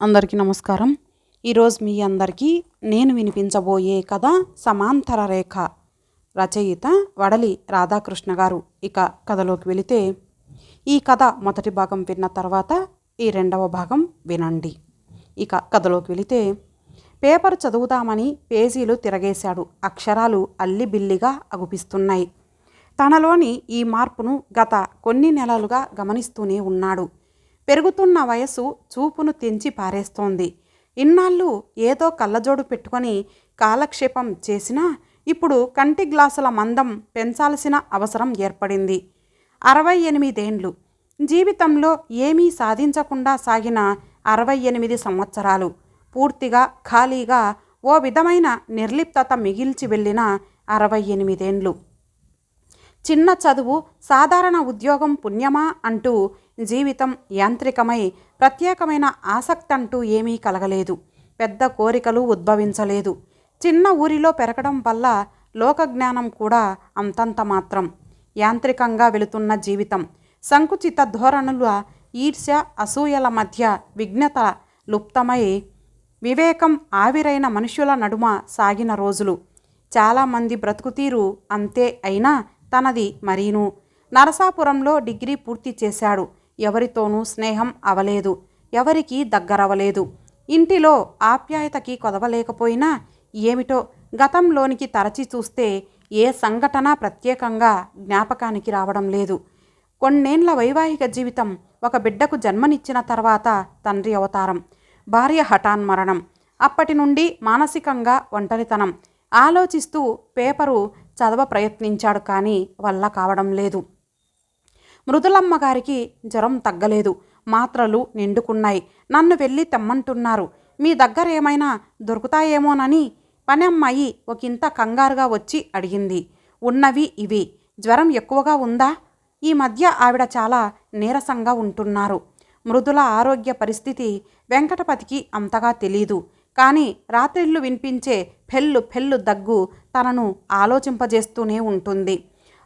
అందరికీ నమస్కారం. ఈరోజు మీ అందరికీ నేను వినిపించబోయే కథ సమాంతర రేఖ. రచయిత వడలి రాధాకృష్ణ గారు. ఇక కథలోకి వెళితే, ఈ కథ మొదటి భాగం విన్న తర్వాత ఈ రెండవ భాగం వినండి. ఇక కథలోకి వెళితే, పేపర్ చదువుదామని పేజీలు తిరగేశాడు. అక్షరాలు అల్లిబిల్లిగా అగుపిస్తున్నాయి. తనలోని ఈ మార్పును గత కొన్ని నెలలుగా గమనిస్తూనే ఉన్నాడు. పెరుగుతున్న వయస్సు చూపును తెంచి పారేస్తోంది. ఇన్నాళ్ళు ఏదో కళ్ళజోడు పెట్టుకొని కాలక్షేపం చేసినా ఇప్పుడు కంటి గ్లాసుల మందం పెంచాల్సిన అవసరం ఏర్పడింది. 68 ఏండ్లు. జీవితంలో ఏమీ సాధించకుండా సాగిన 68 సంవత్సరాలు. పూర్తిగా ఖాళీగా ఓ విధమైన నిర్లిప్తత మిగిల్చి వెళ్ళిన 68 ఏండ్లు. చిన్న చదువు, సాధారణ ఉద్యోగం పుణ్యమా అంటూ జీవితం యాంత్రికమై ప్రత్యేకమైన ఆసక్తి అంటూ ఏమీ కలగలేదు. పెద్ద కోరికలు ఉద్భవించలేదు. చిన్న ఊరిలో పెరగడం వల్ల లోకజ్ఞానం కూడా అంతంత మాత్రం. యాంత్రికంగా వెళుతున్న జీవితం, సంకుచిత ధోరణుల, ఈర్ష్య అసూయల మధ్య విఘ్నత లుప్తమై వివేకం ఆవిరైన మనుషుల నడుమ సాగిన రోజులు. చాలామంది బ్రతుకుతీరు అంతే అయినా తనది మరీను. నరసాపురంలో డిగ్రీ పూర్తి చేశాడు. ఎవరితోనూ స్నేహం అవలేదు, ఎవరికీ దగ్గరవలేదు. ఇంటిలో ఆప్యాయతకి కొదవలేకపోయినా ఏమిటో గతంలోనికి తరచి చూస్తే ఏ సంఘటన ప్రత్యేకంగా జ్ఞాపకానికి రావడం లేదు. కొన్నేళ్ల వైవాహిక జీవితం, ఒక బిడ్డకు జన్మనిచ్చిన తర్వాత తండ్రి అవతారం, భార్య హఠాన్మరణం. అప్పటి నుండి మానసికంగా ఒంటరితనం. ఆలోచిస్తూ పేపరు చదవ ప్రయత్నించాడు, కానీ వల్ల కావడం లేదు. మృదులమ్మ గారికి జ్వరం తగ్గలేదు. మాత్రలు నిండుకున్నాయి. నన్ను వెళ్ళి తెమ్మంటున్నారు. మీ దగ్గర ఏమైనా దొరుకుతాయేమోనని పని అమ్మాయి ఒకంత కంగారుగా వచ్చి అడిగింది. ఉన్నవి ఇవి. జ్వరం ఎక్కువగా ఉందా? ఈ మధ్య ఆవిడ చాలా నీరసంగా ఉంటున్నారు. మృదుల ఆరోగ్య పరిస్థితి వెంకటపతికి అంతగా తెలీదు. కానీ రాత్రిళ్ళు వినిపించే ఫెల్లు ఫెల్లు దగ్గు తనను ఆలోచింపజేస్తూనే ఉంటుంది.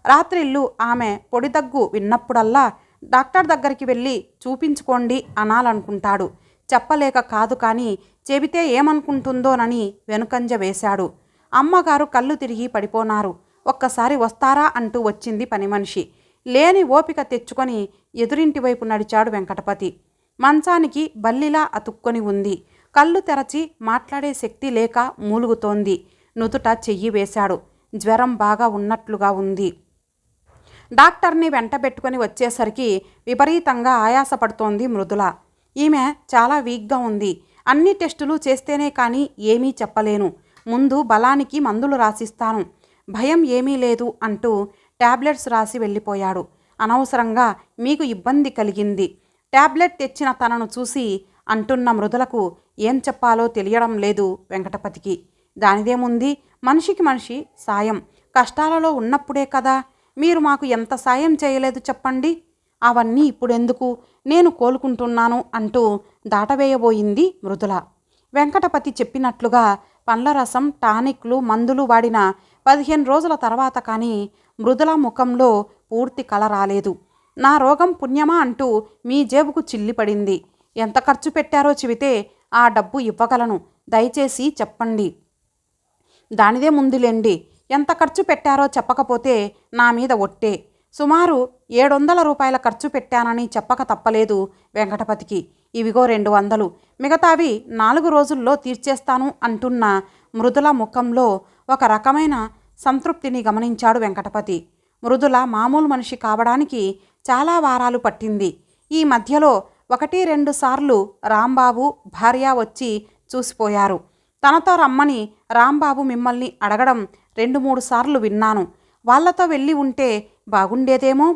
రాత్రిళ్ళు ఆమె పొడి దగ్గు విన్నప్పుడల్లా డాక్టర్ దగ్గరికి వెళ్ళి చూపించుకోండి అనాలనుకుంటాడు. చెప్పలేక కాదు, కానీ చెబితే ఏమనుకుంటుందోనని వెనుకంజ వేశాడు. అమ్మగారు కళ్ళు తిరిగి పడిపోనారు. ఒక్కసారి వస్తారా అంటూ వచ్చింది పని మనిషి. లేని ఓపిక తెచ్చుకొని ఎదురింటి వైపు నడిచాడు వెంకటపతి. మంచానికి బల్లిలా అతుక్కొని ఉంది. కళ్ళు తెరచి మాట్లాడే శక్తి లేక మూలుగుతోంది. నుదుట చెయ్యి వేశాడు. జ్వరం బాగా ఉన్నట్లుగా ఉంది. డాక్టర్ని వెంటబెట్టుకొని వచ్చేసరికి విపరీతంగా ఆయాసపడుతోంది మృదుల. ఈమె చాలా వీక్గా ఉంది. అన్ని టెస్టులు చేస్తేనే కానీ ఏమీ చెప్పలేను. ముందు బలానికి మందులు రాసిస్తాను. భయం ఏమీ లేదు అంటూ టాబ్లెట్స్ రాసి వెళ్ళిపోయాడు. అనవసరంగా మీకు ఇబ్బంది కలిగింది. టాబ్లెట్ తెచ్చిన తనను చూసి అంటున్న మృదులకు ఏం చెప్పాలో తెలియడం లేదు వెంకటపతికి. దానిదేముంది, మనిషికి మనిషి సాయం. కష్టాలలో ఉన్నప్పుడే కదా. మీరు మాకు ఎంత సాయం చేయలేదు చెప్పండి. అవన్నీ ఇప్పుడెందుకు, నేను కోలుకుంటున్నాను అంటూ దాటవేయబోయింది మృదుల. వెంకటపతి చెప్పినట్లుగా పండ్ల రసం, టానిక్లు, మందులు వాడిన 15 రోజుల తర్వాత కానీ మృదుల ముఖంలో పూర్తి కళ రాలేదు. నా రోగం పుణ్యమా అంటూ మీ జేబుకు చిల్లిపడింది. ఎంత ఖర్చు పెట్టారో చెబితే ఆ డబ్బు ఇవ్వగలను. దయచేసి చెప్పండి. దానిదే ముందులేండి. ఎంత ఖర్చు పెట్టారో చెప్పకపోతే నా మీద ఒట్టే. సుమారు 700 రూపాయల ఖర్చు పెట్టానని చెప్పక తప్పలేదు వెంకటపతికి. ఇవిగో 200, మిగతావి 4 రోజుల్లో తీర్చేస్తాను అంటున్న మృదుల ముఖంలో ఒక రకమైన సంతృప్తిని గమనించాడు వెంకటపతి. మృదుల మామూలు మనిషి కావడానికి చాలా వారాలు పట్టింది. ఈ మధ్యలో 1-2 సార్లు రాంబాబు భార్య వచ్చి చూసిపోయారు. తనతో రమ్మని రాంబాబు మిమ్మల్ని అడగడం 2-3 సార్లు విన్నాను. వాళ్లతో వెళ్ళి ఉంటే బాగుండేదేమో.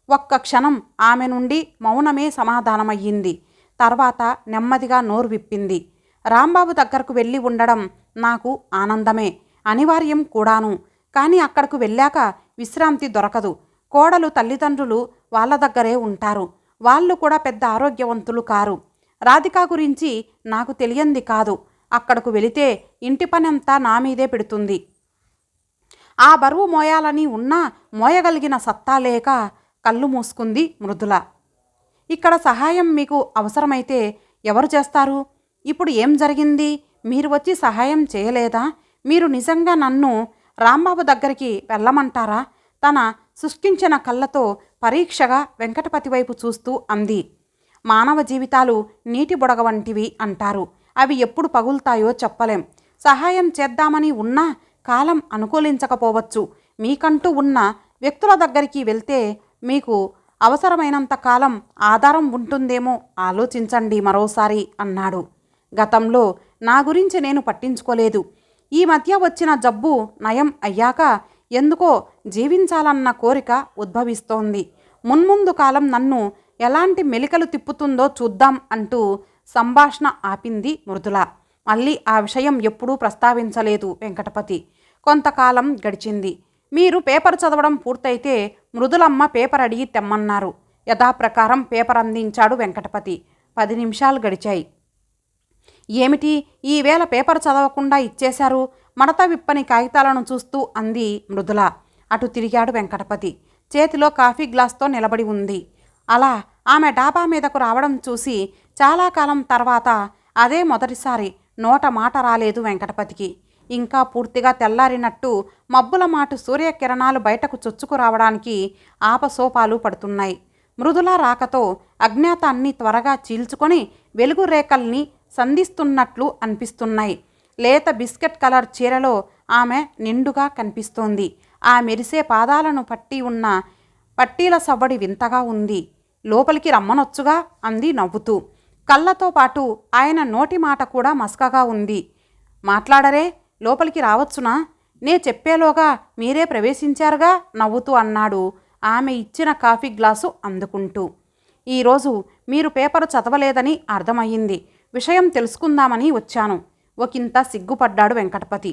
ఒక్క క్షణం ఆమె నుండి మౌనమే సమాధానమయ్యింది. తర్వాత నెమ్మదిగా నోరు విప్పింది. రాంబాబు దగ్గరకు వెళ్ళి ఉండడం నాకు ఆనందమే, అనివార్యం కూడాను. కానీ అక్కడకు వెళ్ళాక విశ్రాంతి దొరకదు. కోడలు, తల్లిదండ్రులు వాళ్ళ దగ్గరే ఉంటారు. వాళ్ళు కూడా పెద్ద ఆరోగ్యవంతులు కారు. రాధిక గురించి నాకు తెలియంది కాదు. అక్కడకు వెళితే ఇంటి పనంతా నా మీదే పెడుతుంది. ఆ బరువు మోయాలని ఉన్నా మోయగలిగిన సత్తా లేక కళ్ళు మూసుకుంది మృదుల. ఇక్కడ సహాయం మీకు అవసరమైతే ఎవరు చేస్తారు? ఇప్పుడు ఏం జరిగింది? మీరు వచ్చి సహాయం చేయలేదా? మీరు నిజంగా నన్ను రాంబాబు దగ్గరికి వెళ్ళమంటారా? తన శుష్కించిన కళ్ళతో పరీక్షగా వెంకటపతి వైపు చూస్తూ అంది. మానవ జీవితాలు నీటి బుడగ వంటివి అంటారు. అవి ఎప్పుడు పగులుతాయో చెప్పలేం. సహాయం చేద్దామని ఉన్నా కాలం అనుకూలించకపోవచ్చు. మీకంటూ ఉన్న వ్యక్తుల దగ్గరికి వెళ్తే మీకు అవసరమైనంత కాలం ఆధారం ఉంటుందేమో ఆలోచించండి మరోసారి అన్నాడు. గతంలో నా గురించి నేను పట్టించుకోలేదు. ఈ మధ్య వచ్చిన జబ్బు నయం అయ్యాక ఎందుకో జీవించాలన్న కోరిక ఉద్భవిస్తోంది. మున్ముందు కాలం నన్ను ఎలాంటి మెలికలు తిప్పుతుందో చూద్దాం అంటూ సంభాషణ ఆపింది మృదుల. మళ్ళీ ఆ విషయం ఎప్పుడూ ప్రస్తావించలేదు వెంకటపతి. కొంతకాలం గడిచింది. మీరు పేపర్ చదవడం పూర్తయితే మృదులమ్మ పేపర్ అడిగి తెమ్మన్నారు. యథాప్రకారం పేపర్ అందించాడు వెంకటపతి. 10 నిమిషాలు గడిచాయి. ఏమిటి ఈవేళ పేపర్ చదవకుండా ఇచ్చేశారు? మడత విప్పని కాగితాలను చూస్తూ అంది మృదుల. అటు తిరిగాడు వెంకటపతి. చేతిలో కాఫీ గ్లాస్తో నిలబడి ఉంది. అలా ఆమె డాబా మీదకు రావడం చూసి చాలా కాలం తర్వాత అదే మొదటిసారి నోట మాట రాలేదు వెంకటపతికి. ఇంకా పూర్తిగా తెల్లారినట్టు మబ్బుల మాటు సూర్యకిరణాలు బయటకు చొచ్చుకు రావడానికి ఆపసోపాలు పడుతున్నాయి. మృదుల రాకతో అజ్ఞాతాన్ని త్వరగా చీల్చుకొని వెలుగు రేఖల్ని సంధిస్తున్నట్లు అనిపిస్తున్నాయి. లేత బిస్కెట్ కలర్ చీరలో ఆమె నిండుగా కనిపిస్తోంది. ఆ మెరిసే పాదాలను పట్టి ఉన్న పట్టీల సవ్వడి వింతగా ఉంది. లోపలికి రమ్మనొచ్చుగా అంది నవ్వుతూ. కళ్ళతో పాటు ఆయన నోటి మాట కూడా మసకగా ఉంది. మాట్లాడరే, లోపలికి రావచ్చునా? నే చెప్పేలోగా మీరే ప్రవేశించారుగా నవ్వుతూ అన్నాడు ఆమె ఇచ్చిన కాఫీ గ్లాసు అందుకుంటూ. ఈరోజు మీరు పేపరు చదవలేదని అర్థమయ్యింది. విషయం తెలుసుకుందామని వచ్చాను. ఒకంత సిగ్గుపడ్డాడు వెంకటపతి.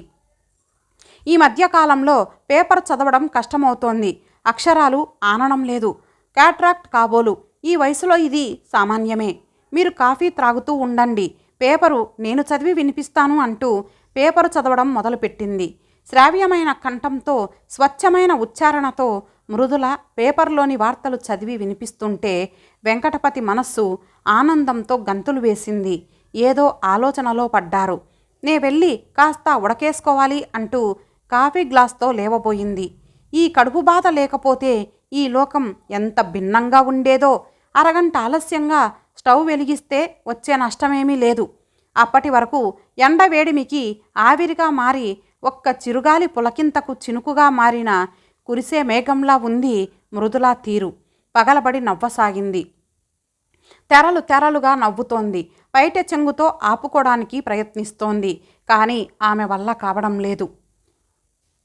ఈ మధ్యకాలంలో పేపర్ చదవడం కష్టమవుతోంది. అక్షరాలు ఆనడం లేదు. క్యాట్రాక్ట్ కాబోలు. ఈ వయసులో ఇది సామాన్యమే. మీరు కాఫీ త్రాగుతూ ఉండండి, పేపరు నేను చదివి వినిపిస్తాను అంటూ పేపరు చదవడం మొదలుపెట్టింది. శ్రావ్యమైన కంఠంతో స్వచ్ఛమైన ఉచ్చారణతో మృదుల పేపర్లోని వార్తలు చదివి వినిపిస్తుంటే వెంకటపతి మనస్సు ఆనందంతో గంతులు వేసింది. ఏదో ఆలోచనలో పడ్డారు. నే వెళ్ళి కాస్త ఉడకేసుకోవాలి అంటూ కాఫీ గ్లాస్తో లేవబోయింది. ఈ కడుపు బాధ లేకపోతే ఈ లోకం ఎంత భిన్నంగా ఉండేదో. అరగంట ఆలస్యంగా స్టవ్ వెలిగిస్తే వచ్చే నష్టమేమీ లేదు. అప్పటి వరకు ఎండ వేడిమికి ఆవిరిగా మారి ఒక్క చిరుగాలి పులకింతకు చినుకుగా మారిన కురిసే మేఘంలా ఉంది మృదులా తీరు. పగలబడి నవ్వసాగింది. తెరలు తెరలుగా నవ్వుతోంది. బయట చెంగుతో ఆపుకోవడానికి ప్రయత్నిస్తోంది. కానీ ఆమె వల్ల కావడం లేదు.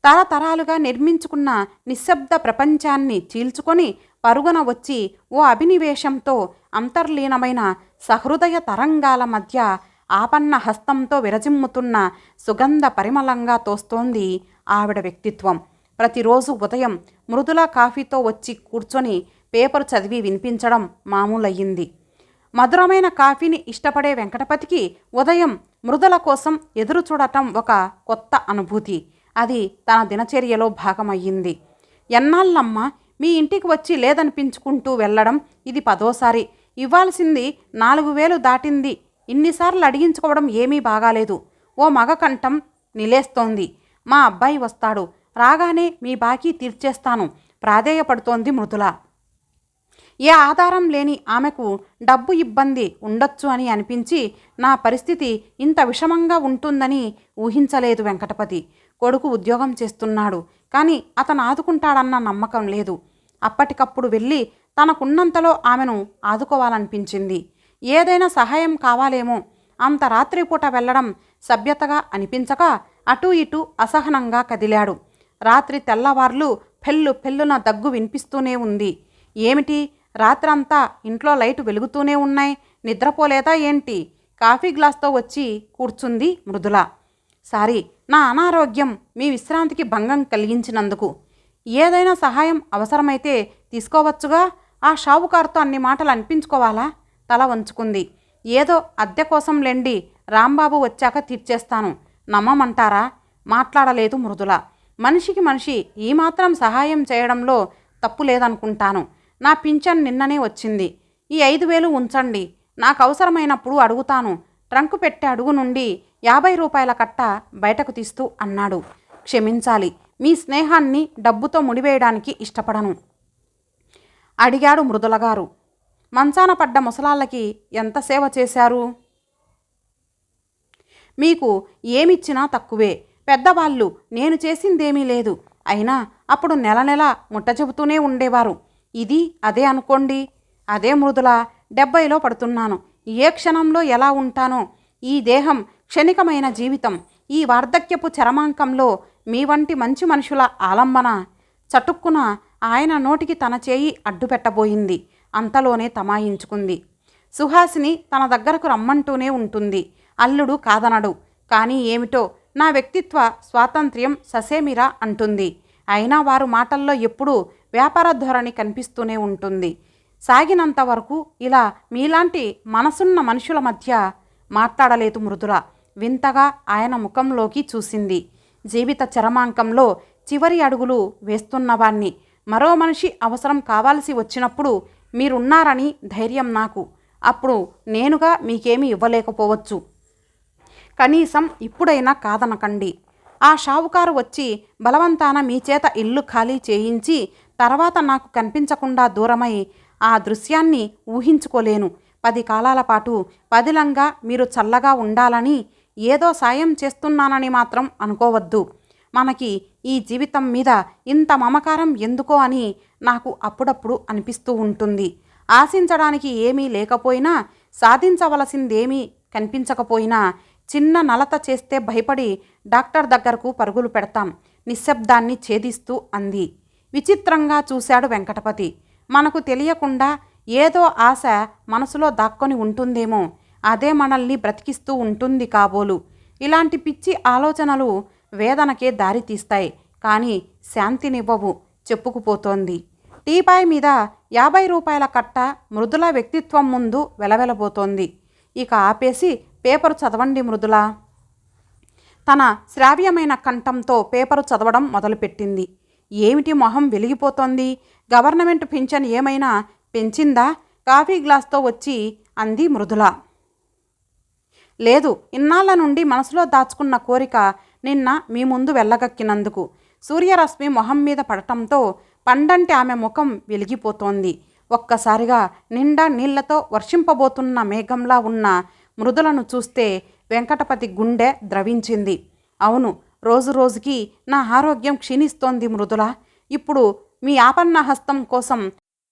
తరతరాలుగా నిర్మించుకున్న నిశ్శబ్ద ప్రపంచాన్ని చీల్చుకొని పరుగున వచ్చి ఓ అభినివేశంతో అంతర్లీనమైన సహృదయ తరంగాల మధ్య ఆపన్న హస్తంతో విరజిమ్ముతున్న సుగంధ పరిమళంగా తోస్తోంది ఆవిడ వ్యక్తిత్వం. ప్రతిరోజు ఉదయం మృదుల కాఫీతో వచ్చి కూర్చొని పేపరు చదివి వినిపించడం మామూలయ్యింది. మధురమైన కాఫీని ఇష్టపడే వెంకటపతికి ఉదయం మృదుల కోసం ఎదురు చూడటం ఒక కొత్త అనుభూతి. అది తన దినచర్యలో భాగమయ్యింది. ఎన్నాళ్ళమ్మ మీ ఇంటికి వచ్చి లేదనిపించుకుంటూ వెళ్ళడం ఇది 10వ సారి. ఇవ్వాల్సింది 4000 దాటింది. ఇన్నిసార్లు అడిగించుకోవడం ఏమీ బాగాలేదు. ఓ మగ కంఠం నిలేస్తోంది. మా అబ్బాయి వస్తాడు, రాగానే మీ బాకీ తీర్చేస్తాను ప్రాధేయపడుతోంది మృదుల. ఏ ఆధారం లేని ఆమెకు డబ్బు ఇబ్బంది ఉండొచ్చు అని అనిపించి నా పరిస్థితి ఇంత విషమంగా ఉంటుందని ఊహించలేదు వెంకటపతి. కొడుకు ఉద్యోగం చేస్తున్నాడు, కానీ అతను ఆదుకుంటాడన్న నమ్మకం లేదు. అప్పటికప్పుడు వెళ్ళి తనకున్నంతలో ఆమెను ఆదుకోవాలనిపించింది. ఏదైనా సహాయం కావాలేమో. అంత రాత్రిపూట వెళ్ళడం సభ్యతగా అనిపించక అటూ ఇటూ అసహనంగా కదిలాడు. రాత్రి తెల్లవార్లు పెళ్ళు పెళ్ళున దగ్గు వినిపిస్తూనే ఉంది. ఏమిటి రాత్రంతా ఇంట్లో లైటు వెలుగుతూనే ఉన్నాయి, నిద్రపోలేదా ఏంటి? కాఫీ గ్లాస్తో వచ్చి కూర్చుంది మృదుల. సారీ, నా అనారోగ్యం మీ విశ్రాంతికి భంగం కలిగించినందుకు. ఏదైనా సహాయం అవసరమైతే తీసుకోవచ్చుగా. ఆ షావుకారుతో అన్ని మాటలు అనిపించుకోవాలా? తల వంచుకుంది. ఏదో అద్దె కోసం లెండి, రాంబాబు వచ్చాక తీర్చేస్తాను. నమ్మమంటారా? మాట్లాడలేదు మృదుల. మనిషికి మనిషి ఈ మాత్రం సహాయం చేయడంలో తప్పు లేదనుకుంటాను. నా పింఛన్ నిన్ననే వచ్చింది. ఈ 5000 ఉంచండి, నాకు అవసరమైనప్పుడు అడుగుతాను. ట్రంకు పెట్టే అడుగు నుండి 50 రూపాయల కట్ట బయటకు తీస్తూ అన్నాడు. క్షమించాలి, మీ స్నేహాన్ని డబ్బుతో ముడివేయడానికి ఇష్టపడను అడిగాడు మృదులగారు. మంచాన పడ్డ ముసలాళ్ళకి ఎంత సేవ చేశారు? మీకు ఏమిచ్చినా తక్కువే. పెద్దవాళ్ళు నేను చేసిందేమీ లేదు. అయినా అప్పుడు నెల నెల ముట్ట చెబుతూనే ఉండేవారు. ఇది అదే అనుకోండి. అదే మృదుల, 70లో పడుతున్నాను. ఏ క్షణంలో ఎలా ఉంటానో. ఈ దేహం క్షణికమైన జీవితం. ఈ వార్ధక్యపు చరమాంకంలో మీ వంటి మంచి మనుషుల ఆలంబన. చటుక్కున ఆయన నోటికి తన చేయి అడ్డుపెట్టబోయింది. అంతలోనే తమాయించుకుంది. సుహాసిని తన దగ్గరకు రమ్మంటూనే ఉంటుంది. అల్లుడు కాదనడు. కానీ ఏమిటో నా వ్యక్తిత్వ స్వాతంత్ర్యం ససేమిరా అంటుంది. అయినా వారు మాటల్లో ఎప్పుడూ వ్యాపార ధోరణి కనిపిస్తూనే ఉంటుంది. సాగినంత వరకు ఇలా మీలాంటి మనసున్న మనుషుల మధ్య మాట్లాడలేదు మృదుల. వింతగా ఆయన ముఖంలోకి చూసింది. జీవిత చరమాంకంలో చివరి అడుగులు వేస్తున్నవాణ్ణి. మరో మనిషి అవసరం కావాల్సి వచ్చినప్పుడు మీరున్నారని ధైర్యం నాకు. అప్పుడు నేనుగా మీకేమీ ఇవ్వలేకపోవచ్చు. కనీసం ఇప్పుడైనా కాదనకండి. ఆ షావుకారు వచ్చి బలవంతాన మీ చేత ఇల్లు ఖాళీ చేయించి తర్వాత నాకు కనిపించకుండా దూరమై ఆ దృశ్యాన్ని ఊహించుకోలేను. 10 కాలాల పాటు పదిలంగా మీరు చల్లగా ఉండాలని ఏదో సాయం చేస్తున్నానని మాత్రం అనుకోవద్దు. మనకి ఈ జీవితం మీద ఇంత మమకారం ఎందుకో అని నాకు అప్పుడప్పుడు అనిపిస్తూ ఉంటుంది. ఆశించడానికి ఏమీ లేకపోయినా, సాధించవలసిందేమీ కనిపించకపోయినా చిన్న నలత చేస్తే భయపడి డాక్టర్ దగ్గరకు పరుగులు పెడతాం. నిశ్శబ్దాన్ని ఛేదిస్తూ అంది. విచిత్రంగా చూశాడు వెంకటపతి. మనకు తెలియకుండా ఏదో ఆశ మనసులో దాక్కొని ఉంటుందేమో. అదే మనల్ని బ్రతికిస్తూ ఉంటుంది కాబోలు. ఇలాంటి పిచ్చి ఆలోచనలు వేదనకే దారి తీస్తాయి, కానీ శాంతినివ్వవు చెప్పుకుపోతోంది. టీపాయ్ మీద 50 రూపాయల కట్ట మృదుల వ్యక్తిత్వం ముందు వెలవెలబోతోంది. ఇక ఆపేసి పేపరు చదవండి మృదుల. తన శ్రావ్యమైన కంఠంతో పేపరు చదవడం మొదలుపెట్టింది. ఏమిటి మొహం వెలిగిపోతోంది? గవర్నమెంట్ పింఛన్ ఏమైనా పెంచిందా? కాఫీ గ్లాస్తో వచ్చి అంది మృదుల. లేదు, ఇన్నాళ్ళ నుండి మనసులో దాచుకున్న కోరిక నిన్న మీ ముందు వెళ్ళగక్కినందుకు. సూర్యరశ్మి మొహం మీద పడటంతో పండంటి ఆమె ముఖం వెలిగిపోతోంది. ఒక్కసారిగా నిండా నీళ్లతో వర్షింపబోతున్న మేఘంలా ఉన్న మృదులను చూస్తే వెంకటపతి గుండె ద్రవించింది. అవును, రోజు రోజుకి నా ఆరోగ్యం క్షీణిస్తోంది మృదుల. ఇప్పుడు మీ ఆపన్న హస్తం కోసం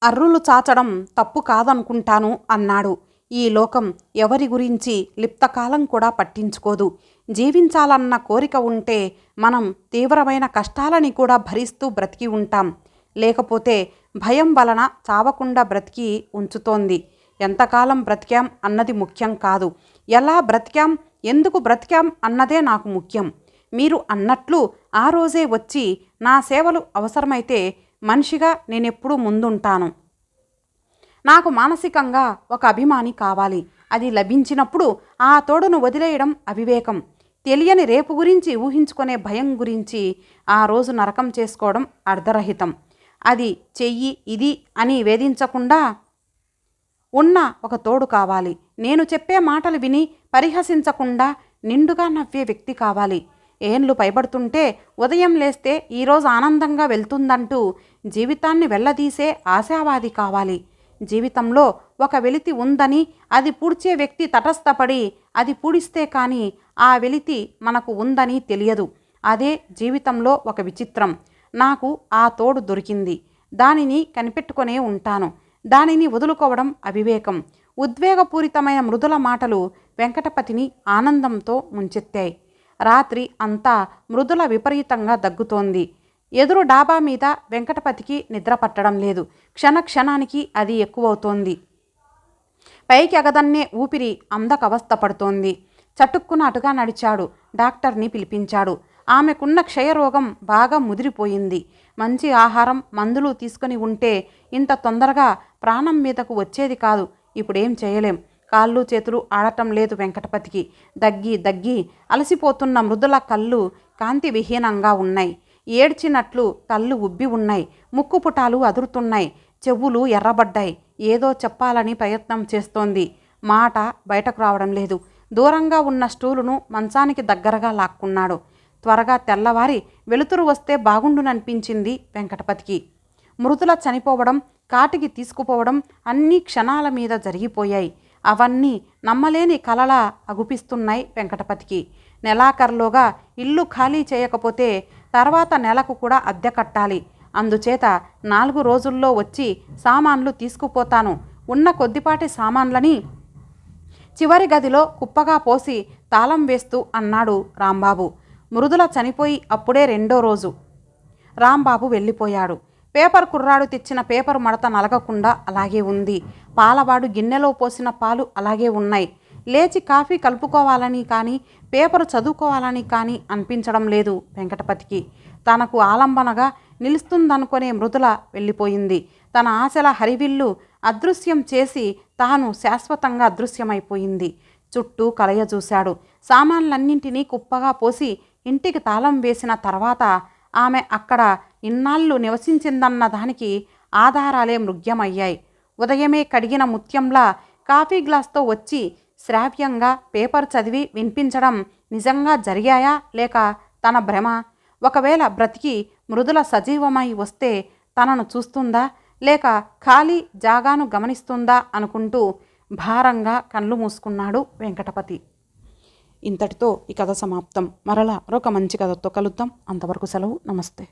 అర్రులు చాచడం తప్పు కాదనుకుంటాను అన్నాడు. ఈ లోకం ఎవరి గురించి లిప్తకాలం కూడా పట్టించుకోదు. జీవించాలన్న కోరిక ఉంటే మనం తీవ్రమైన కష్టాలని కూడా భరిస్తూ బ్రతికి ఉంటాం. లేకపోతే భయం వలన చావకుండా బ్రతికి ఉంచుతోంది. ఎంతకాలం బ్రతికాం అన్నది ముఖ్యం కాదు, ఎలా బ్రతికాం, ఎందుకు బ్రతికాం అన్నదే నాకు ముఖ్యం. మీరు అన్నట్లు ఆ రోజే వచ్చి నా సేవలు అవసరమైతే మనిషిగా నేనెప్పుడూ ముందుంటాను. నాకు మానసికంగా ఒక అభిమాని కావాలి. అది లభించినప్పుడు ఆ తోడును వదిలేయడం అవివేకం. తెలియని రేపు గురించి ఊహించుకునే భయం గురించి ఆ రోజు నరకం చేసుకోవడం అర్ధరహితం. అది చెయ్యి ఇది అని వేధించకుండా ఉన్న ఒక తోడు కావాలి. నేను చెప్పే మాటలు విని పరిహసించకుండా నిండుగా నవ్వే వ్యక్తి కావాలి. ఏండ్లు పైబడుతుంటే ఉదయం లేస్తే ఈరోజు ఆనందంగా వెళ్తుందంటూ జీవితాన్ని వెళ్ళదీసే ఆశావాది కావాలి. జీవితంలో ఒక వెలితి ఉందని అది పూడ్చే వ్యక్తి తటస్థపడి అది పూడిస్తే కానీ ఆ వెలితి మనకు ఉందని తెలియదు. అదే జీవితంలో ఒక విచిత్రం. నాకు ఆ తోడు దొరికింది. దానిని కనిపెట్టుకునే ఉంటాను. దానిని వదులుకోవడం అవివేకం. ఉద్వేగపూరితమైన మృదుల మాటలు వెంకటపతిని ఆనందంతో ముంచెత్తాయి. రాత్రి అంతా మృదుల విపరీతంగా దగ్గుతోంది. ఎదురు డాబా మీద వెంకటపతికి నిద్ర పట్టడం లేదు. క్షణక్షణానికి అది ఎక్కువవుతోంది. పైకి ఎగదన్నే ఊపిరి అందకవస్థ పడుతోంది. చటుక్కున అటుగా నడిచాడు. డాక్టర్ని పిలిపించాడు. ఆమెకున్న క్షయరోగం బాగా ముదిరిపోయింది. మంచి ఆహారం మందులు తీసుకుని ఉంటే ఇంత తొందరగా ప్రాణం మీదకు వచ్చేది కాదు. ఇప్పుడేం చేయలేం. కాళ్ళు చేతులు ఆడటం లేదు వెంకటపతికి. దగ్గి దగ్గి అలసిపోతున్న మృదుల కళ్ళు కాంతి విహీనంగా ఉన్నాయి. ఏడ్చినట్లు కళ్ళు ఉబ్బి ఉన్నాయి. ముక్కుపుటాలు అదురుతున్నాయి. చెవులు ఎర్రబడ్డాయి. ఏదో చెప్పాలని ప్రయత్నం చేస్తోంది. మాట బయటకు రావడం లేదు. దూరంగా ఉన్న స్టూలును మంచానికి దగ్గరగా లాక్కున్నాడు. త్వరగా తెల్లవారి వెలుతురు వస్తే బాగుండుననిపించింది వెంకటపతికి. మృదుల చనిపోవడం, కాటికి తీసుకుపోవడం అన్నీ క్షణాల మీద జరిగిపోయాయి. అవన్నీ నమ్మలేని కలలా అగుపిస్తున్నాయి వెంకటపతికి. నెలాఖరులోగా ఇల్లు ఖాళీ చేయకపోతే తర్వాత నెలకు కూడా అద్దె కట్టాలి. అందుచేత 4 రోజుల్లో వచ్చి సామాన్లు తీసుకుపోతాను. ఉన్న కొద్దిపాటి సామాన్లని చివరి గదిలో కుప్పగా పోసి తాళం వేస్తూ అన్నాడు రాంబాబు. మృదుల చనిపోయి అప్పుడే 2వ రోజు. రాంబాబు వెళ్ళిపోయాడు. పేపర్ కుర్రాడు తెచ్చిన పేపరు మడత నలగకుండా అలాగే ఉంది. పాలవాడు గిన్నెలో పోసిన పాలు అలాగే ఉన్నాయి. లేచి కాఫీ కలుపుకోవాలని కానీ పేపరు చదువుకోవాలని కానీ అనిపించడం లేదు వెంకటపతికి. తనకు ఆలంబనగా నిలుస్తుందనుకునే మృదుల వెళ్ళిపోయింది. తన ఆశల హరివిల్లు అదృశ్యం చేసి తాను శాశ్వతంగా అదృశ్యమైపోయింది. చుట్టూ కలయ చూశాడు. సామాన్లన్నింటినీ కుప్పగా పోసి ఇంటికి తాళం వేసిన తర్వాత ఆమె అక్కడ ఇన్నాళ్ళు నివసించిందన్న దానికి ఆధారాలే మృగ్యమయ్యాయి. ఉదయమే కడిగిన ముత్యంలా కాఫీ గ్లాస్తో వచ్చి శ్రావ్యంగా పేపర్ చదివి వినిపించడం నిజంగా జరిగాయా లేక తన భ్రమ? ఒకవేళ బ్రతికి మృదుల సజీవమై వస్తే తనను చూస్తుందా లేక ఖాళీ జాగాను గమనిస్తుందా అనుకుంటూ భారంగా కళ్ళు మూసుకున్నాడు వెంకటపతి. ఇంతటితో ఈ కథ సమాప్తం. మరలా మరొక మంచి కథతో కలుద్దాం. అంతవరకు సెలవు. నమస్తే.